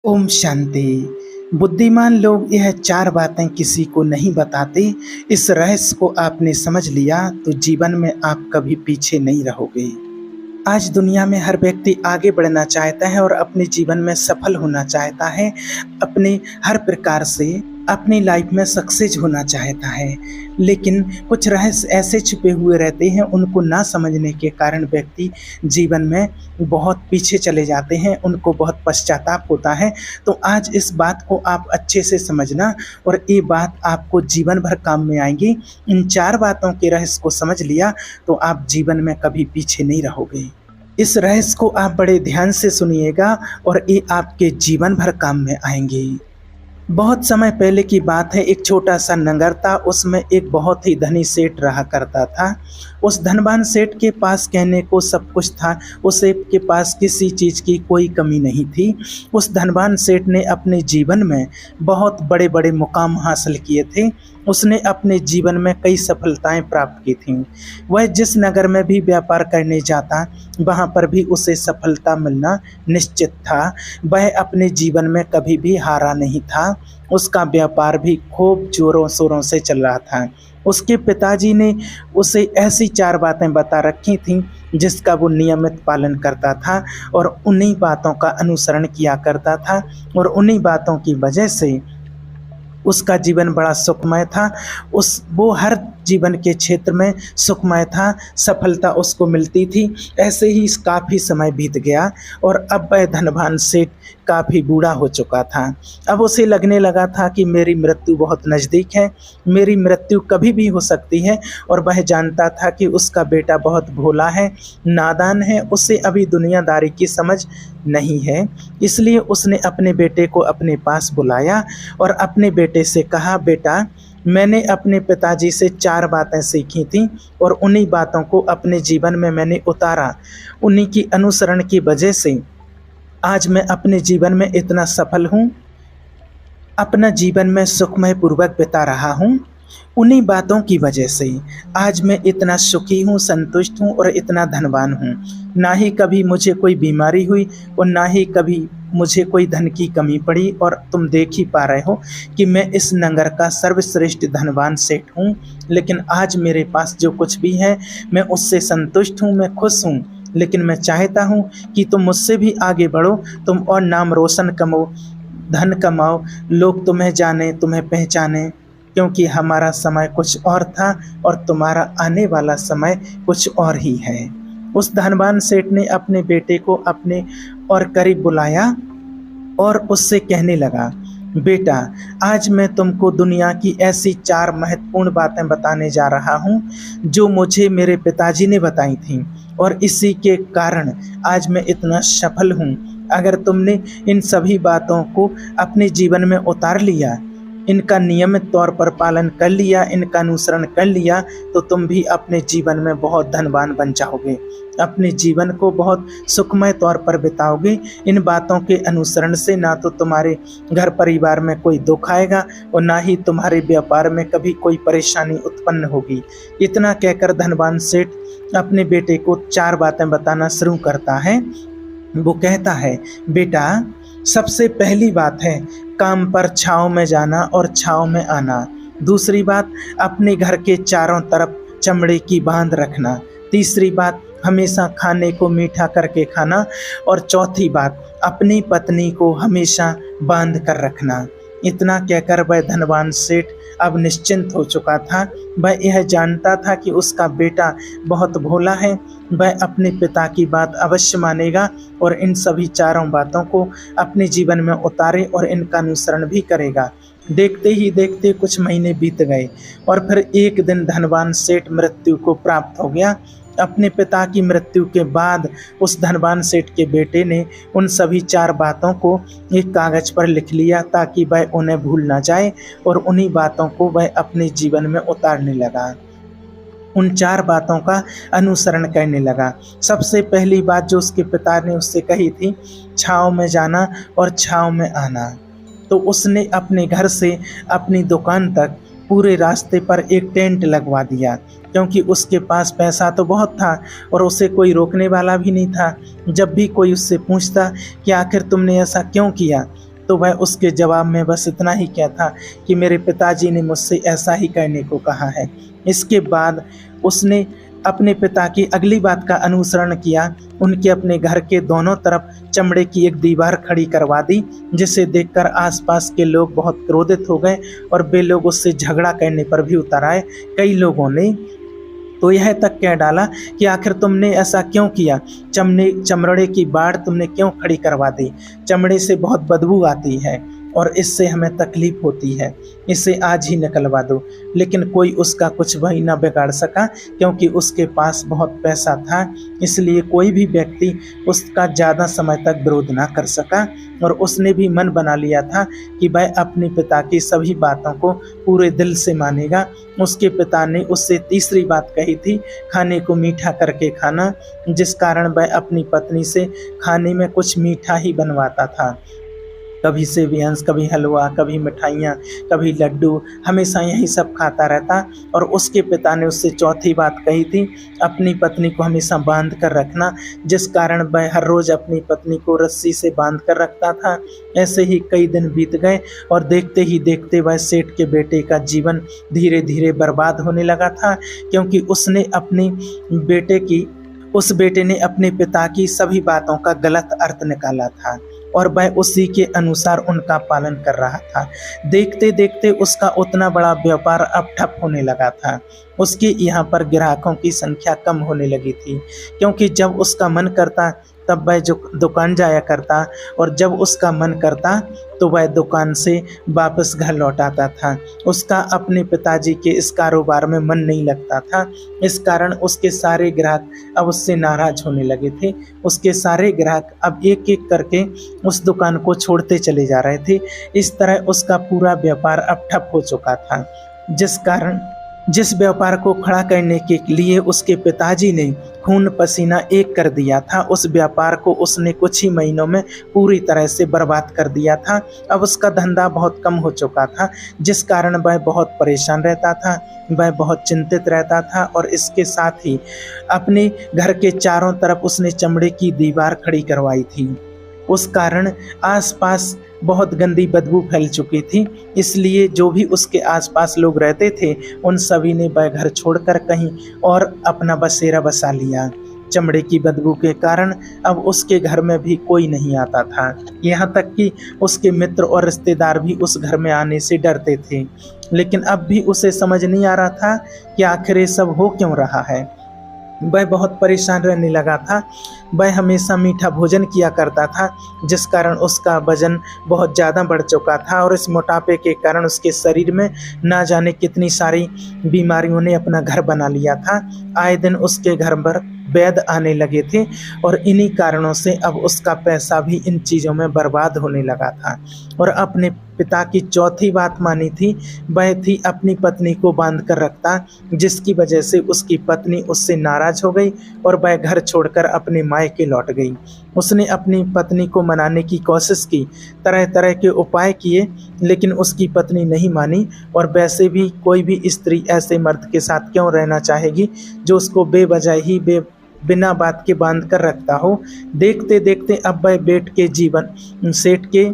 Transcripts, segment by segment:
ओम शांति। बुद्धिमान लोग यह चार बातें किसी को नहीं बताते। इस रहस्य को आपने समझ लिया तो जीवन में आप कभी पीछे नहीं रहोगे। आज दुनिया में हर व्यक्ति आगे बढ़ना चाहता है और अपने जीवन में सफल होना चाहता है। अपने हर प्रकार से अपनी लाइफ में सक्सेस होना चाहता है, लेकिन कुछ रहस्य ऐसे छुपे हुए रहते हैं, उनको ना समझने के कारण व्यक्ति जीवन में बहुत पीछे चले जाते हैं, उनको बहुत पश्चाताप होता है। तो आज इस बात को आप अच्छे से समझना और ये बात आपको जीवन भर काम में आएगी। इन चार बातों के रहस्य को समझ लिया तो आप जीवन में कभी पीछे नहीं रहोगे। इस रहस्य को आप बड़े ध्यान से सुनिएगा और ये आपके जीवन भर काम में आएंगे। बहुत समय पहले की बात है, एक छोटा सा नगर था। उसमें एक बहुत ही धनी सेठ रहा करता था। उस धनवान सेठ के पास कहने को सब कुछ था, उसे के पास किसी चीज़ की कोई कमी नहीं थी। उस धनवान सेठ ने अपने जीवन में बहुत बड़े बड़े मुकाम हासिल किए थे। उसने अपने जीवन में कई सफलताएं प्राप्त की थीं। वह जिस नगर में भी व्यापार करने जाता, वहाँ पर भी उसे सफलता मिलना निश्चित था। वह अपने जीवन में कभी भी हारा नहीं था। उसका व्यापार भी खूब जोरों शोरों से चल रहा था। उसके पिताजी ने उसे ऐसी चार बातें बता रखी थीं जिसका वो नियमित पालन करता था और उन्हीं बातों का अनुसरण किया करता था, और उन्हीं बातों की वजह से उसका जीवन बड़ा सुखमय था। वो हर जीवन के क्षेत्र में सुखमय था, सफलता उसको मिलती थी। ऐसे ही काफ़ी समय बीत गया और अब वह धनवान सेठ काफ़ी बूढ़ा हो चुका था। अब उसे लगने लगा था कि मेरी मृत्यु बहुत नज़दीक है, मेरी मृत्यु कभी भी हो सकती है। और वह जानता था कि उसका बेटा बहुत भोला है, नादान है, उसे अभी दुनियादारी की समझ नहीं है। इसलिए उसने अपने बेटे को अपने पास बुलाया और अपने बेटे से कहा, बेटा, मैंने अपने पिताजी से चार बातें सीखी थीं और उन्हीं बातों को अपने जीवन में मैंने उतारा। उन्हीं की अनुसरण की वजह से आज मैं अपने जीवन में इतना सफल हूँ, अपना जीवन में सुखमय पूर्वक बिता रहा हूँ। उन्हीं बातों की वजह से आज मैं इतना सुखी हूँ, संतुष्ट हूँ और इतना धनवान हूँ। ना ही कभी मुझे कोई बीमारी हुई और ना ही कभी मुझे कोई धन की कमी पड़ी। और तुम देख ही पा रहे हो कि मैं इस नगर का सर्वश्रेष्ठ धनवान सेठ हूँ, लेकिन आज मेरे पास जो कुछ भी है मैं उससे संतुष्ट हूँ, मैं खुश हूँ। लेकिन मैं चाहता हूँ कि तुम मुझसे भी आगे बढ़ो, तुम और नाम रोशन कमाओ, धन कमाओ, लोग तुम्हें जाने, तुम्हें पहचाने, क्योंकि हमारा समय कुछ और था और तुम्हारा आने वाला समय कुछ और ही है। उस धनवान सेठ ने अपने बेटे को अपने और करीब बुलाया और उससे कहने लगा, बेटा, आज मैं तुमको दुनिया की ऐसी चार महत्वपूर्ण बातें बताने जा रहा हूँ जो मुझे मेरे पिताजी ने बताई थीं, और इसी के कारण आज मैं इतना सफल हूँ। अगर तुमने इन सभी बातों को अपने जीवन में उतार लिया, इनका नियमित तौर पर पालन कर लिया, इनका अनुसरण कर लिया, तो तुम भी अपने जीवन में बहुत धनवान बन जाओगे, अपने जीवन को बहुत सुखमय तौर पर बिताओगे। इन बातों के अनुसरण से ना तो तुम्हारे घर परिवार में कोई दुख आएगा और ना ही तुम्हारे व्यापार में कभी कोई परेशानी उत्पन्न होगी। इतना कहकर धनवान सेठ अपने बेटे को चार बातें बताना शुरू करता है। वो कहता है, बेटा, सबसे पहली बात है काम पर छाँव में जाना और छाँव में आना। दूसरी बात, अपने घर के चारों तरफ चमड़े की बांध रखना। तीसरी बात, हमेशा खाने को मीठा करके खाना। और चौथी बात, अपनी पत्नी को हमेशा बांध कर रखना। इतना कहकर वह धनवान सेठ अब निश्चिंत हो चुका था। वह यह जानता था कि उसका बेटा बहुत भोला है, वह अपने पिता की बात अवश्य मानेगा और इन सभी चारों बातों को अपने जीवन में उतारे और इनका अनुसरण भी करेगा। देखते ही देखते कुछ महीने बीत गए और फिर एक दिन धनवान सेठ मृत्यु को प्राप्त हो गया। अपने पिता की मृत्यु के बाद उस धनवान सेठ के बेटे ने उन सभी चार बातों को एक कागज़ पर लिख लिया ताकि वह उन्हें भूल ना जाए, और उन्हीं बातों को वह अपने जीवन में उतारने लगा, उन चार बातों का अनुसरण करने लगा। सबसे पहली बात जो उसके पिता ने उससे कही थी, छाँव में जाना और छाँव में आना। तो उसने अपने घर से अपनी दुकान तक पूरे रास्ते पर एक टेंट लगवा दिया, क्योंकि उसके पास पैसा तो बहुत था और उसे कोई रोकने वाला भी नहीं था। जब भी कोई उससे पूछता कि आखिर तुमने ऐसा क्यों किया, तो वह उसके जवाब में बस इतना ही क्या था कि मेरे पिताजी ने मुझसे ऐसा ही करने को कहा है। इसके बाद उसने अपने पिता की अगली बात का अनुसरण किया। उनके अपने घर के दोनों तरफ चमड़े की एक दीवार खड़ी करवा दी, जिसे देखकर आसपास के लोग बहुत क्रोधित हो गए और वे लोग उससे झगड़ा करने पर भी उतर आए। कई लोगों ने तो यह तक कह डाला कि आखिर तुमने ऐसा क्यों किया, चमड़े की बाड़ तुमने क्यों खड़ी करवा दी, चमड़े से बहुत बदबू आती है और इससे हमें तकलीफ होती है, इसे आज ही निकलवा दो। लेकिन कोई उसका कुछ भी न बिगाड़ सका, क्योंकि उसके पास बहुत पैसा था, इसलिए कोई भी व्यक्ति उसका ज़्यादा समय तक विरोध ना कर सका। और उसने भी मन बना लिया था कि वह अपने पिता की सभी बातों को पूरे दिल से मानेगा। उसके पिता ने उससे तीसरी बात कही थी, खाने को मीठा करके खाना, जिस कारण वह अपनी पत्नी से खाने में कुछ मीठा ही बनवाता था। कभी सेवियंस, कभी हलवा, कभी मिठाइयाँ, कभी लड्डू, हमेशा यही सब खाता रहता। और उसके पिता ने उससे चौथी बात कही थी, अपनी पत्नी को हमेशा बांध कर रखना, जिस कारण वह हर रोज़ अपनी पत्नी को रस्सी से बांध कर रखता था। ऐसे ही कई दिन बीत गए और देखते ही देखते वह सेठ के बेटे का जीवन धीरे धीरे बर्बाद होने लगा था, क्योंकि उस बेटे ने अपने पिता की सभी बातों का गलत अर्थ निकाला था और वह उसी के अनुसार उनका पालन कर रहा था। देखते देखते उसका उतना बड़ा व्यापार अब ठप होने लगा था। उसके यहाँ पर ग्राहकों की संख्या कम होने लगी थी, क्योंकि जब उसका मन करता तब वह जो दुकान जाया करता और जब उसका मन करता तो वह दुकान से वापस घर लौट आता था। उसका अपने पिताजी के इस कारोबार में मन नहीं लगता था, इस कारण उसके सारे ग्राहक अब उससे नाराज होने लगे थे। उसके सारे ग्राहक अब एक एक करके उस दुकान को छोड़ते चले जा रहे थे। इस तरह उसका पूरा व्यापार अब ठप हो चुका था, जिस व्यापार को खड़ा करने के लिए उसके पिताजी ने खून पसीना एक कर दिया था, उस व्यापार को उसने कुछ ही महीनों में पूरी तरह से बर्बाद कर दिया था। अब उसका धंधा बहुत कम हो चुका था, जिस कारण वह बहुत परेशान रहता था, वह बहुत चिंतित रहता था। और इसके साथ ही अपने घर के चारों तरफ उसने चमड़े की दीवार खड़ी करवाई थी। उस कारण आसपास बहुत गंदी बदबू फैल चुकी थी, इसलिए जो भी उसके आसपास लोग रहते थे उन सभी ने वह घर छोड़कर कहीं और अपना बसेरा बसा लिया। चमड़े की बदबू के कारण अब उसके घर में भी कोई नहीं आता था, यहाँ तक कि उसके मित्र और रिश्तेदार भी उस घर में आने से डरते थे। लेकिन अब भी उसे समझ नहीं आ रहा था कि आखिर ये सब हो क्यों रहा है। वह बहुत परेशान रहने लगा था। वह हमेशा मीठा भोजन किया करता था, जिस कारण उसका वजन बहुत ज़्यादा बढ़ चुका था और इस मोटापे के कारण उसके शरीर में ना जाने कितनी सारी बीमारियों ने अपना घर बना लिया था। आए दिन उसके घर पर वैद आने लगे थे और इन्हीं कारणों से अब उसका पैसा भी इन चीज़ों में बर्बाद होने लगा था। और अपने पिता की चौथी बात मानी थी, वह थी अपनी पत्नी को बांध कर रखता, जिसकी वजह से उसकी पत्नी उससे नाराज़ हो गई और वह घर छोड़कर अपने मायके लौट गई। उसने अपनी पत्नी को मनाने की कोशिश की, तरह तरह के उपाय किए, लेकिन उसकी पत्नी नहीं मानी। और वैसे भी कोई भी स्त्री ऐसे मर्द के साथ क्यों रहना चाहेगी जो उसको बेवजह ही बिना बात के बांध कर रखता हो। देखते देखते अब वह सेठ के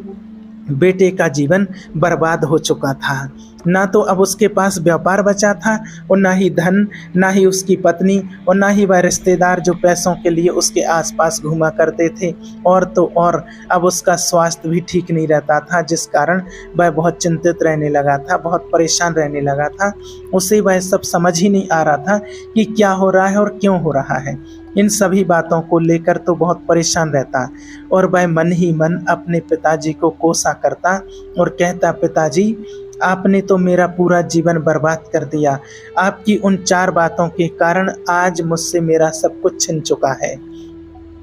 बेटे का जीवन बर्बाद हो चुका था। ना तो अब उसके पास व्यापार बचा था और ना ही धन, ना ही उसकी पत्नी और ना ही वह रिश्तेदार जो पैसों के लिए उसके आसपास घूमा करते थे। और तो और अब उसका स्वास्थ्य भी ठीक नहीं रहता था, जिस कारण वह बहुत चिंतित रहने लगा था, बहुत परेशान रहने लगा था। उसे वह सब समझ ही नहीं आ रहा था कि क्या हो रहा है और क्यों हो रहा है। इन सभी बातों को लेकर तो बहुत परेशान रहता और वह मन ही मन अपने पिताजी को कोसा करता और कहता, पिताजी आपने तो मेरा पूरा जीवन बर्बाद कर दिया। आपकी उन 4 बातों के कारण आज मुझसे मेरा सब कुछ छिन चुका है।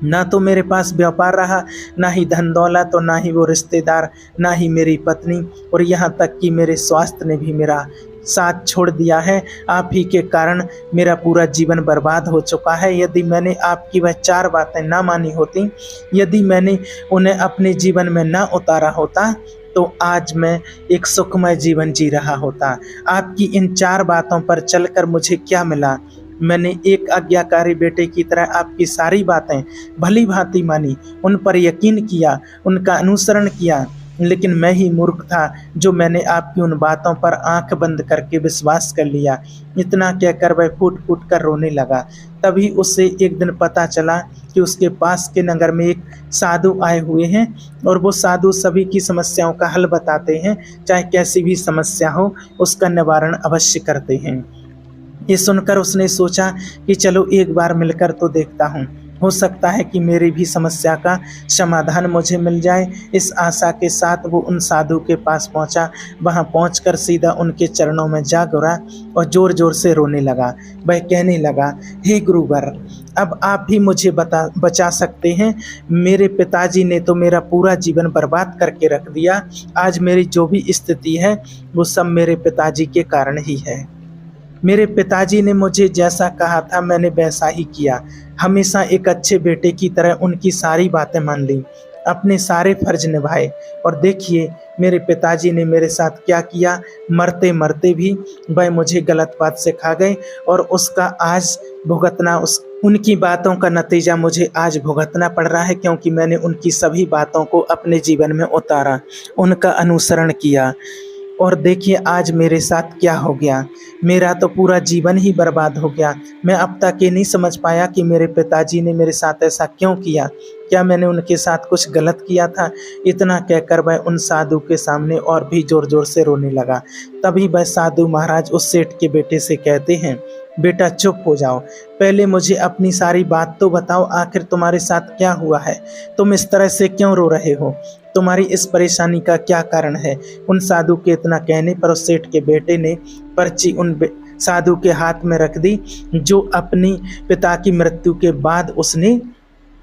ना तो मेरे पास व्यापार रहा, ना ही धन दौलत और ना ही वो रिश्तेदार, ना ही मेरी पत्नी, और यहाँ तक कि मेरे स्वास्थ्य ने भी मेरा साथ छोड़ दिया है। आप ही के कारण मेरा पूरा जीवन बर्बाद हो चुका है। यदि मैंने आपकी वह 4 बातें ना मानी होती, यदि मैंने उन्हें अपने जीवन में ना उतारा होता, तो आज मैं एक सुखमय जीवन जी रहा होता। आपकी इन 4 बातों पर चलकर मुझे क्या मिला? मैंने एक आज्ञाकारी बेटे की तरह आपकी सारी बातें भली भांति मानी, उन पर यकीन किया, उनका अनुसरण किया, लेकिन मैं ही मूर्ख था जो मैंने आपकी उन बातों पर आंख बंद करके विश्वास कर लिया। इतना कहकर वह फूट फूट कर रोने लगा। तभी उसे एक दिन पता चला कि उसके पास के नगर में एक साधु आए हुए हैं और वो साधु सभी की समस्याओं का हल बताते हैं, चाहे कैसी भी समस्या हो उसका निवारण अवश्य करते हैं। ये सुनकर उसने सोचा कि चलो एक बार मिलकर तो देखता हूँ, हो सकता है कि मेरी भी समस्या का समाधान मुझे मिल जाए। इस आशा के साथ वो उन साधु के पास पहुंचा। वहां पहुंचकर सीधा उनके चरणों में जा गिरा और जोर जोर से रोने लगा। वह कहने लगा, हे गुरुवर, अब आप भी मुझे बचा सकते हैं। मेरे पिताजी ने तो मेरा पूरा जीवन बर्बाद करके रख दिया। आज मेरी जो भी स्थिति है वो सब मेरे पिताजी के कारण ही है। मेरे पिताजी ने मुझे जैसा कहा था मैंने वैसा ही किया। हमेशा एक अच्छे बेटे की तरह उनकी सारी बातें मान ली, अपने सारे फर्ज निभाए। और देखिए मेरे पिताजी ने मेरे साथ क्या किया। मरते मरते भी वह मुझे गलत बात सिखा गए और उसका आज भुगतना उनकी बातों का नतीजा मुझे आज भुगतना पड़ रहा है, क्योंकि मैंने उनकी सभी बातों को अपने जीवन में उतारा, उनका अनुसरण किया। और देखिए आज मेरे साथ क्या हो गया। मेरा तो पूरा जीवन ही बर्बाद हो गया। मैं अब तक ये नहीं समझ पाया कि मेरे पिताजी ने मेरे साथ ऐसा क्यों किया। क्या मैंने उनके साथ कुछ गलत किया था। इतना कहकर वह उन साधु के सामने और भी जोर जोर से रोने लगा। तभी वह साधु महाराज उस सेठ के बेटे से कहते हैं, बेटा चुप हो जाओ, पहले मुझे अपनी सारी बात तो बताओ। आखिर तुम्हारे साथ क्या हुआ है, तुम इस तरह से क्यों रो रहे हो, तुम्हारी इस परेशानी का क्या कारण है। उन साधु के इतना कहने पर उस सेठ के बेटे ने पर्ची उन साधु के हाथ में रख दी, जो अपनी पिता की मृत्यु के बाद उसने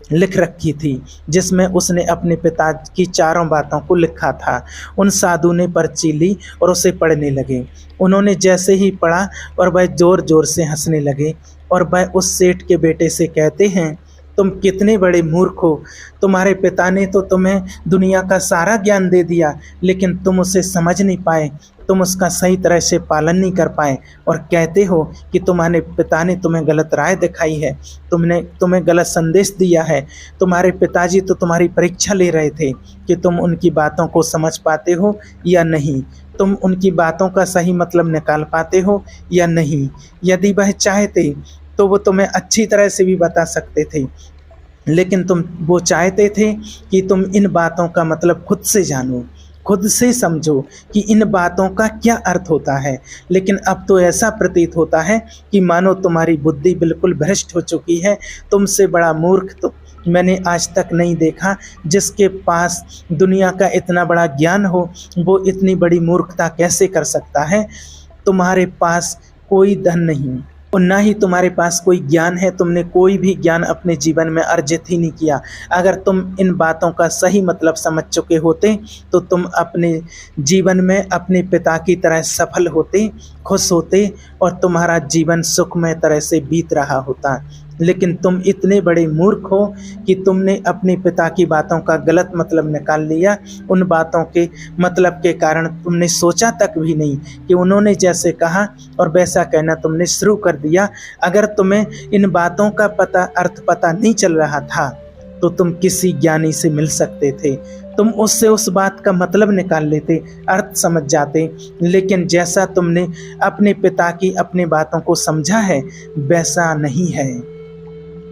लिख रखी थी, जिसमें उसने अपने पिता की चारों बातों को लिखा था। उन साधु ने पर्ची ली और उसे पढ़ने लगे। उन्होंने जैसे ही पढ़ा और वह जोर जोर से हंसने लगे और वह उस सेठ के बेटे से कहते हैं, तुम कितने बड़े मूर्ख हो। तुम्हारे पिता ने तो तुम्हें दुनिया का सारा ज्ञान दे दिया, लेकिन तुम उसे समझ नहीं पाए, तुम उसका सही तरह से पालन नहीं कर पाए और कहते हो कि तुम्हारे पिता ने तुम्हें गलत राय दिखाई है, तुम्हें गलत संदेश दिया है। तुम्हारे पिताजी तो तुम्हारी परीक्षा ले रहे थे कि तुम उनकी बातों को समझ पाते हो या नहीं, तुम उनकी बातों का सही मतलब निकाल पाते हो या नहीं। यदि वह चाहते तो वो तुम्हें अच्छी तरह से भी बता सकते थे, लेकिन तुम वो चाहते थे कि तुम इन बातों का मतलब खुद से जानो, खुद से समझो कि इन बातों का क्या अर्थ होता है। लेकिन अब तो ऐसा प्रतीत होता है कि मानो तुम्हारी बुद्धि बिल्कुल भ्रष्ट हो चुकी है। तुमसे बड़ा मूर्ख तो मैंने आज तक नहीं देखा। जिसके पास दुनिया का इतना बड़ा ज्ञान हो वो इतनी बड़ी मूर्खता कैसे कर सकता है। तुम्हारे पास कोई धन नहीं और ना ही तुम्हारे पास कोई ज्ञान है। तुमने कोई भी ज्ञान अपने जीवन में अर्जित ही नहीं किया। अगर तुम इन बातों का सही मतलब समझ चुके होते तो तुम अपने जीवन में अपने पिता की तरह सफल होते, खुश होते और तुम्हारा जीवन सुखमय तरह से बीत रहा होता। लेकिन तुम इतने बड़े मूर्ख हो कि तुमने अपने पिता की बातों का गलत मतलब निकाल लिया। उन बातों के मतलब के कारण तुमने सोचा तक भी नहीं कि उन्होंने जैसे कहा और वैसा कहना तुमने शुरू कर दिया। अगर तुम्हें इन बातों का अर्थ पता नहीं चल रहा था तो तुम किसी ज्ञानी से मिल सकते थे, तुम उससे उस बात का मतलब निकाल लेते, अर्थ समझ जाते। लेकिन जैसा तुमने अपने पिता की अपनी बातों को समझा है वैसा नहीं है।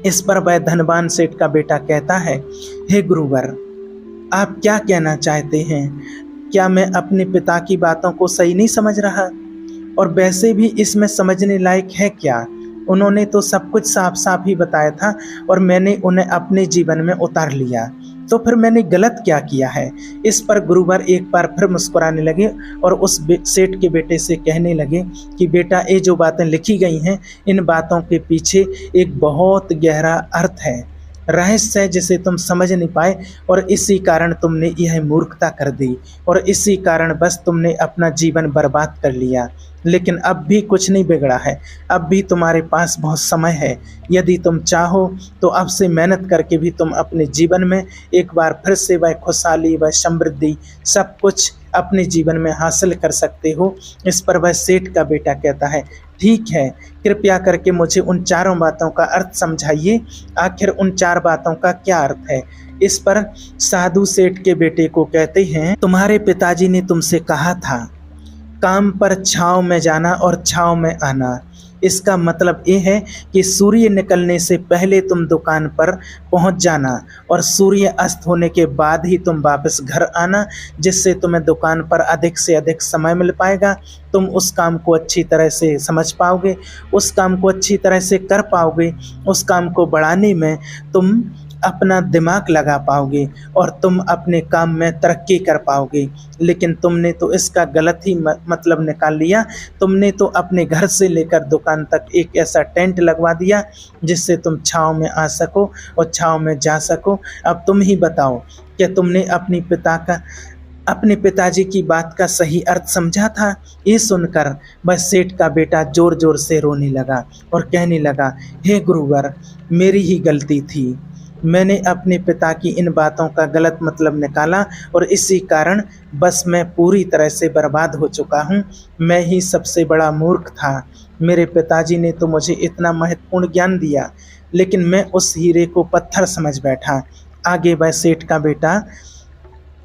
इस पर वह धनवान सेठ का बेटा कहता है, हे गुरुवर, आप क्या कहना चाहते हैं। क्या मैं अपने पिता की बातों को सही नहीं समझ रहा। और वैसे भी इसमें समझने लायक है क्या। उन्होंने तो सब कुछ साफ साफ ही बताया था और मैंने उन्हें अपने जीवन में उतार लिया, तो फिर मैंने गलत क्या किया है। इस पर गुरुवर एक बार फिर मुस्कुराने लगे और उस सेठ के बेटे से कहने लगे कि बेटा, ये जो बातें लिखी गई हैं इन बातों के पीछे एक बहुत गहरा अर्थ है, रहस्य है जिसे तुम समझ नहीं पाए और इसी कारण तुमने यह मूर्खता कर दी और इसी कारण बस तुमने अपना जीवन बर्बाद कर लिया। लेकिन अब भी कुछ नहीं बिगड़ा है, अब भी तुम्हारे पास बहुत समय है। यदि तुम चाहो तो अब से मेहनत करके भी तुम अपने जीवन में एक बार फिर से वह खुशहाली, वह समृद्धि, सब कुछ अपने जीवन में हासिल कर सकते हो। इस पर वह सेठ का बेटा कहता है, ठीक है, कृपया करके मुझे उन चारों बातों का अर्थ समझाइए। आखिर उन चार बातों का क्या अर्थ है। इस पर साधु सेठ के बेटे को कहते हैं, तुम्हारे पिताजी ने तुमसे कहा था काम पर छांव में जाना और छांव में आना। इसका मतलब ये है कि सूर्य निकलने से पहले तुम दुकान पर पहुंच जाना और सूर्य अस्त होने के बाद ही तुम वापस घर आना, जिससे तुम्हें दुकान पर अधिक से अधिक समय मिल पाएगा। तुम उस काम को अच्छी तरह से समझ पाओगे, उस काम को अच्छी तरह से कर पाओगे, उस काम को बढ़ाने में तुम अपना दिमाग लगा पाओगे और तुम अपने काम में तरक्की कर पाओगे। लेकिन तुमने तो इसका गलत ही मतलब निकाल लिया। तुमने तो अपने घर से लेकर दुकान तक एक ऐसा टेंट लगवा दिया जिससे तुम छाँव में आ सको और छाँव में जा सको। अब तुम ही बताओ कि तुमने अपने पिताजी की बात का सही अर्थ समझा था। ये सुनकर बस सेठ का बेटा जोर जोर से रोने लगा और कहने लगा, हे गुरुवर, मेरी ही गलती थी। मैंने अपने पिता की इन बातों का गलत मतलब निकाला और इसी कारण बस मैं पूरी तरह से बर्बाद हो चुका हूँ। मैं ही सबसे बड़ा मूर्ख था। मेरे पिताजी ने तो मुझे इतना महत्वपूर्ण ज्ञान दिया, लेकिन मैं उस हीरे को पत्थर समझ बैठा। आगे वह सेठ का बेटा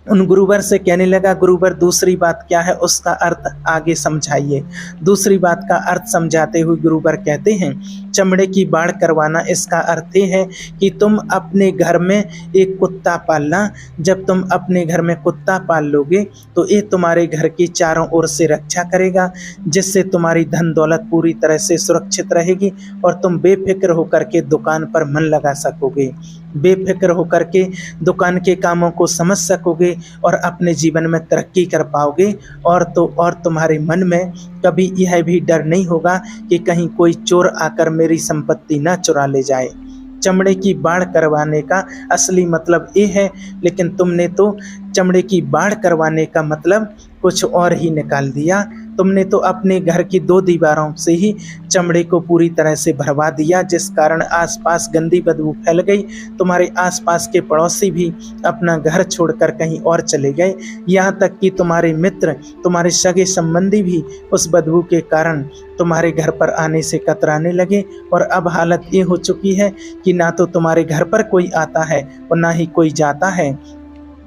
उन गुरुवर से कहने लगा, गुरुवर दूसरी बात क्या है, उसका अर्थ आगे समझाइए। दूसरी बात का अर्थ समझाते हुए गुरुवर कहते हैं, चमड़े की बाड़ करवाना, इसका अर्थ ये है कि तुम अपने घर में एक कुत्ता पालना। जब तुम अपने घर में कुत्ता पाल लोगे तो ये तुम्हारे घर की चारों ओर से रक्षा करेगा, जिससे तुम्हारी धन दौलत पूरी तरह से सुरक्षित रहेगी और तुम बेफिक्र होकर के दुकान पर मन लगा सकोगे, बेफिक्र होकर के दुकान के कामों को समझ सकोगे और अपने जीवन में तरक्की कर पाओगे। और तुम्हारे मन में कभी यह भी डर नहीं होगा कि कहीं कोई चोर आकर मेरी संपत्ति ना चुरा ले जाए। चमड़े की बाड़ करवाने का असली मतलब ये है, लेकिन तुमने तो चमड़े की बाड़ करवाने का मतलब कुछ और ही निकाल दिया। तुमने तो अपने घर की 2 दीवारों से ही चमड़े को पूरी तरह से भरवा दिया, जिस कारण आसपास गंदी बदबू फैल गई। तुम्हारे आसपास के पड़ोसी भी अपना घर छोड़कर कहीं और चले गए, यहाँ तक कि तुम्हारे मित्र, तुम्हारे सगे संबंधी भी उस बदबू के कारण तुम्हारे घर पर आने से कतराने लगे। और अब हालत ये हो चुकी है कि ना तो तुम्हारे घर पर कोई आता है और ना ही कोई जाता है,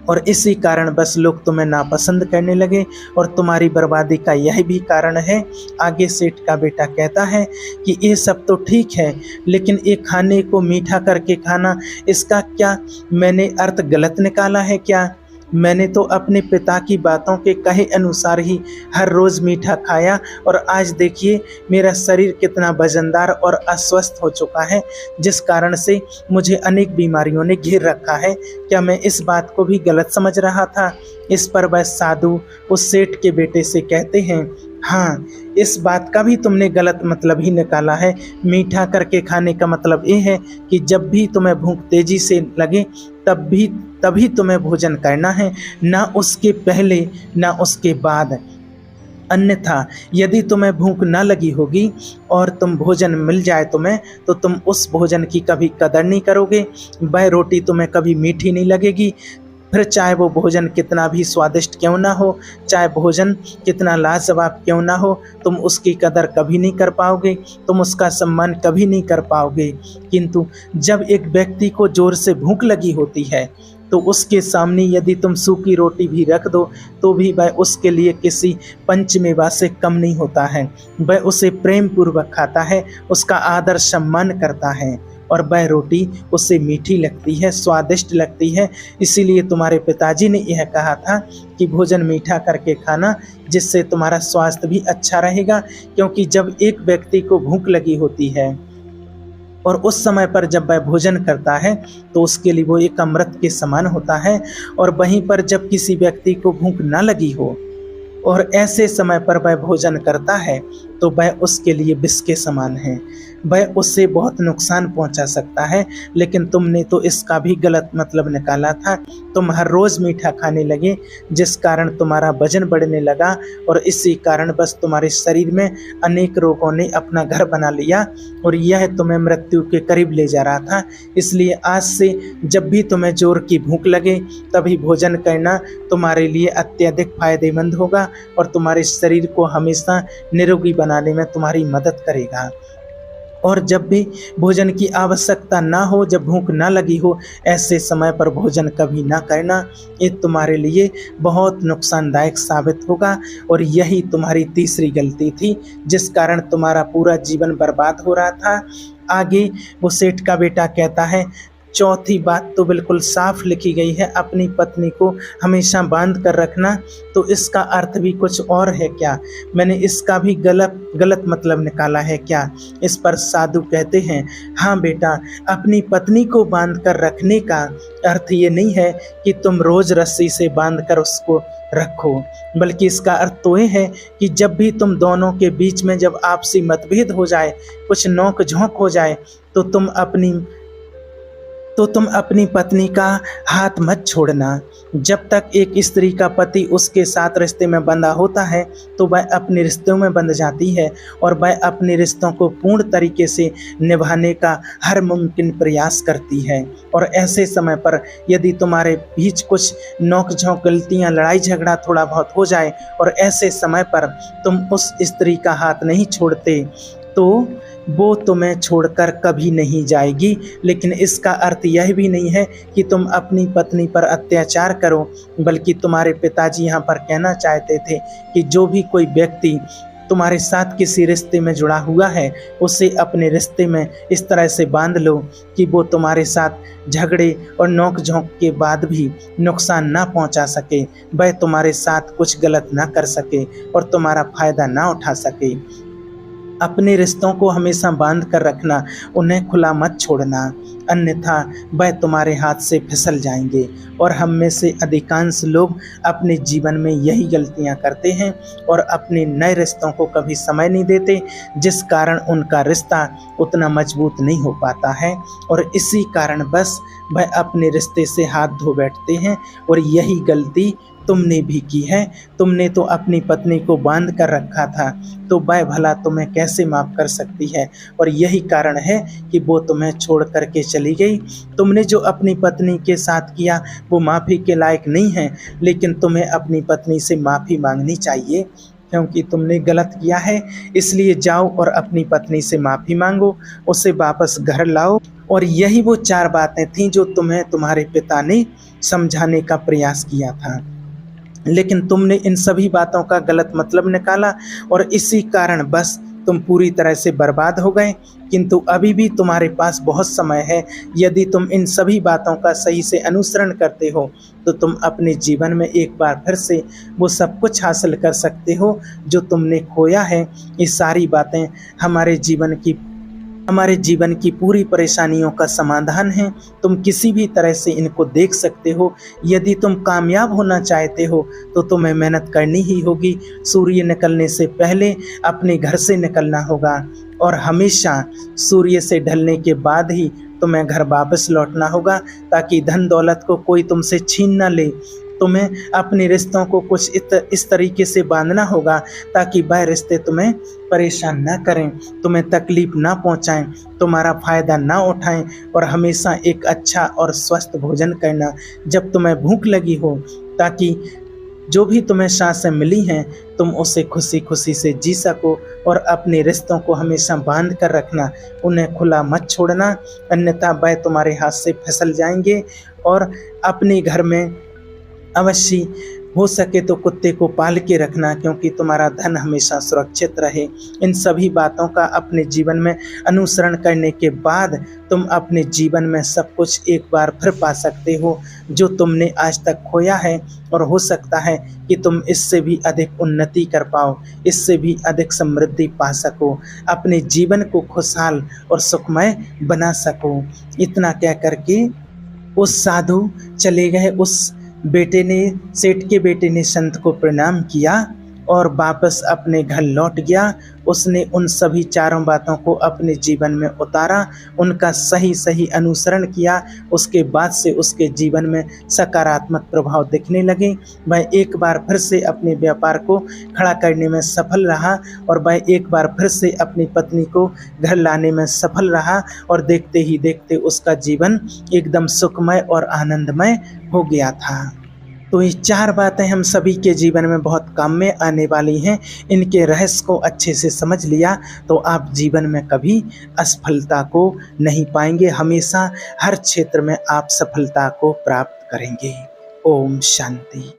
और इसी कारण बस लोग तुम्हें नापसंद करने लगे और तुम्हारी बर्बादी का यह भी कारण है। आगे सेठ का बेटा कहता है कि ये सब तो ठीक है, लेकिन ये खाने को मीठा करके खाना, इसका क्या मैंने अर्थ गलत निकाला है क्या? मैंने तो अपने पिता की बातों के कहे अनुसार ही हर रोज़ मीठा खाया और आज देखिए मेरा शरीर कितना वजनदार और अस्वस्थ हो चुका है, जिस कारण से मुझे अनेक बीमारियों ने घेर रखा है। क्या मैं इस बात को भी गलत समझ रहा था? इस पर वह साधु उस सेठ के बेटे से कहते हैं, हाँ, इस बात का भी तुमने गलत मतलब ही निकाला है। मीठा करके खाने का मतलब ये है कि जब भी तुम्हें भूख तेजी से लगे तभी तुम्हें भोजन करना है, ना उसके पहले ना उसके बाद। अन्यथा यदि तुम्हें भूख ना लगी होगी और तुम भोजन मिल जाए तुम्हें, तो तुम उस भोजन की कभी कदर नहीं करोगे। वह रोटी तुम्हें कभी मीठी नहीं लगेगी, फिर चाहे वो भोजन कितना भी स्वादिष्ट क्यों ना हो, चाहे भोजन कितना लाजवाब क्यों ना हो, तुम उसकी कदर कभी नहीं कर पाओगे, तुम उसका सम्मान कभी नहीं कर पाओगे। किंतु जब एक व्यक्ति को जोर से भूख लगी होती है तो उसके सामने यदि तुम सूखी रोटी भी रख दो तो भी वह उसके लिए किसी पंचमेवा से कम नहीं होता है। वह उसे प्रेम पूर्वक खाता है, उसका आदर सम्मान करता है और वह रोटी उससे मीठी लगती है, स्वादिष्ट लगती है। इसीलिए तुम्हारे पिताजी ने यह कहा था कि भोजन मीठा करके खाना, जिससे तुम्हारा स्वास्थ्य भी अच्छा रहेगा। क्योंकि जब एक व्यक्ति को भूख लगी होती है और उस समय पर जब वह भोजन करता है तो उसके लिए वो एक अमृत के समान होता है, और वहीं पर जब किसी व्यक्ति को भूख ना लगी हो और ऐसे समय पर वह भोजन करता है तो वह उसके लिए विष के समान है, वह उससे बहुत नुकसान पहुंचा सकता है। लेकिन तुमने तो इसका भी गलत मतलब निकाला था। तुम हर रोज़ मीठा खाने लगे, जिस कारण तुम्हारा वजन बढ़ने लगा और इसी कारण बस तुम्हारे शरीर में अनेक रोगों ने अपना घर बना लिया और यह तुम्हें मृत्यु के करीब ले जा रहा था। इसलिए आज से जब भी तुम्हें जोर की भूख लगे तभी भोजन करना तुम्हारे लिए अत्यधिक फायदेमंद होगा और तुम्हारे शरीर को हमेशा निरोगी बनाने में तुम्हारी मदद करेगा। और जब भी भोजन की आवश्यकता ना हो, जब भूख ना लगी हो, ऐसे समय पर भोजन कभी ना करना। ये तुम्हारे लिए बहुत नुकसानदायक साबित होगा और यही तुम्हारी तीसरी गलती थी जिस कारण तुम्हारा पूरा जीवन बर्बाद हो रहा था। आगे वो सेठ का बेटा कहता है, चौथी बात तो बिल्कुल साफ लिखी गई है, अपनी पत्नी को हमेशा बांध कर रखना। तो इसका अर्थ भी कुछ और है क्या? मैंने इसका भी गलत मतलब निकाला है क्या? इस पर साधु कहते हैं, हाँ बेटा, अपनी पत्नी को बांध कर रखने का अर्थ ये नहीं है कि तुम रोज रस्सी से बांध कर उसको रखो, बल्कि इसका अर्थ तो ये है कि जब भी तुम दोनों के बीच में जब आपसी मतभेद हो जाए, कुछ नोक झोंक हो जाए, तो तुम अपनी पत्नी का हाथ मत छोड़ना। जब तक एक स्त्री का पति उसके साथ रिश्ते में बंधा होता है तो वह अपने रिश्तों में बंध जाती है और वह अपने रिश्तों को पूर्ण तरीके से निभाने का हर मुमकिन प्रयास करती है। और ऐसे समय पर यदि तुम्हारे बीच कुछ नोक-झोंक, गलतियां, लड़ाई झगड़ा थोड़ा बहुत हो जाए और ऐसे समय पर तुम उस स्त्री का हाथ नहीं छोड़ते तो वो तुम्हें छोड़कर कभी नहीं जाएगी। लेकिन इसका अर्थ यह भी नहीं है कि तुम अपनी पत्नी पर अत्याचार करो, बल्कि तुम्हारे पिताजी यहाँ पर कहना चाहते थे कि जो भी कोई व्यक्ति तुम्हारे साथ किसी रिश्ते में जुड़ा हुआ है उसे अपने रिश्ते में इस तरह से बांध लो कि वो तुम्हारे साथ झगड़े और नोक झोंक के बाद भी नुकसान ना पहुंचा सके, वह तुम्हारे साथ कुछ गलत ना कर सके और तुम्हारा फायदा ना उठा सके। अपने रिश्तों को हमेशा बांध कर रखना, उन्हें खुला मत छोड़ना, अन्यथा वह तुम्हारे हाथ से फिसल जाएंगे। और हम में से अधिकांश लोग अपने जीवन में यही गलतियां करते हैं और अपने नए रिश्तों को कभी समय नहीं देते, जिस कारण उनका रिश्ता उतना मजबूत नहीं हो पाता है और इसी कारण बस वह अपने रिश्ते से हाथ धो बैठते हैं। और यही गलती तुमने भी की है। तुमने तो अपनी पत्नी को बांध कर रखा था, तो वह भला तुम्हें कैसे माफ़ कर सकती है? और यही कारण है कि वो तुम्हें छोड़ करके चली गई। तुमने जो अपनी पत्नी के साथ किया वो माफ़ी के लायक नहीं है, लेकिन तुम्हें अपनी पत्नी से माफ़ी मांगनी चाहिए क्योंकि तुमने गलत किया है। इसलिए जाओ और अपनी पत्नी से माफ़ी मांगो, उसे वापस घर लाओ। और यही वो 4 बातें थीं जो तुम्हें तुम्हारे पिता ने समझाने का प्रयास किया था, लेकिन तुमने इन सभी बातों का गलत मतलब निकाला और इसी कारण बस तुम पूरी तरह से बर्बाद हो गए। किंतु अभी भी तुम्हारे पास बहुत समय है। यदि तुम इन सभी बातों का सही से अनुसरण करते हो तो तुम अपने जीवन में एक बार फिर से वो सब कुछ हासिल कर सकते हो जो तुमने खोया है। ये सारी बातें हमारे जीवन की पूरी परेशानियों का समाधान है। तुम किसी भी तरह से इनको देख सकते हो। यदि तुम कामयाब होना चाहते हो तो तुम्हें मेहनत करनी ही होगी। सूर्य निकलने से पहले अपने घर से निकलना होगा और हमेशा सूर्य से ढलने के बाद ही तुम्हें घर वापस लौटना होगा, ताकि धन दौलत को कोई तुमसे छीन न ले। तुम्हें अपने रिश्तों को कुछ इस तरीके से बांधना होगा ताकि वह रिश्ते तुम्हें परेशान ना करें, तुम्हें तकलीफ ना पहुंचाएं, तुम्हारा फ़ायदा ना उठाएं और हमेशा एक अच्छा और स्वस्थ भोजन करना जब तुम्हें भूख लगी हो, ताकि जो भी तुम्हें सांसें मिली हैं तुम उसे खुशी खुशी से जी सको। और अपने रिश्तों को हमेशा बांध कर रखना, उन्हें खुला मत छोड़ना, अन्यथा वह तुम्हारे हाथ से फिसल जाएंगे। और अपने घर में अवश्य हो सके तो कुत्ते को पाल के रखना, क्योंकि तुम्हारा धन हमेशा सुरक्षित रहे। इन सभी बातों का अपने जीवन में अनुसरण करने के बाद तुम अपने जीवन में सब कुछ एक बार फिर पा सकते हो जो तुमने आज तक खोया है। और हो सकता है कि तुम इससे भी अधिक उन्नति कर पाओ, इससे भी अधिक समृद्धि पा सको, अपने जीवन को खुशहाल और सुखमय बना सको। इतना कह करके उस साधु चले गए। उस सेठ के बेटे ने संत को प्रणाम किया और वापस अपने घर लौट गया। उसने उन सभी 4 बातों को अपने जीवन में उतारा, उनका सही सही अनुसरण किया। उसके बाद से उसके जीवन में सकारात्मक प्रभाव दिखने लगे। वह एक बार फिर से अपने व्यापार को खड़ा करने में सफल रहा और वह एक बार फिर से अपनी पत्नी को घर लाने में सफल रहा। और देखते ही देखते उसका जीवन एकदम सुखमय और आनंदमय हो गया था। तो ये 4 बातें हम सभी के जीवन में बहुत काम में आने वाली हैं। इनके रहस्य को अच्छे से समझ लिया तो आप जीवन में कभी असफलता को नहीं पाएँगे, हमेशा हर क्षेत्र में आप सफलता को प्राप्त करेंगे। ओम शांति।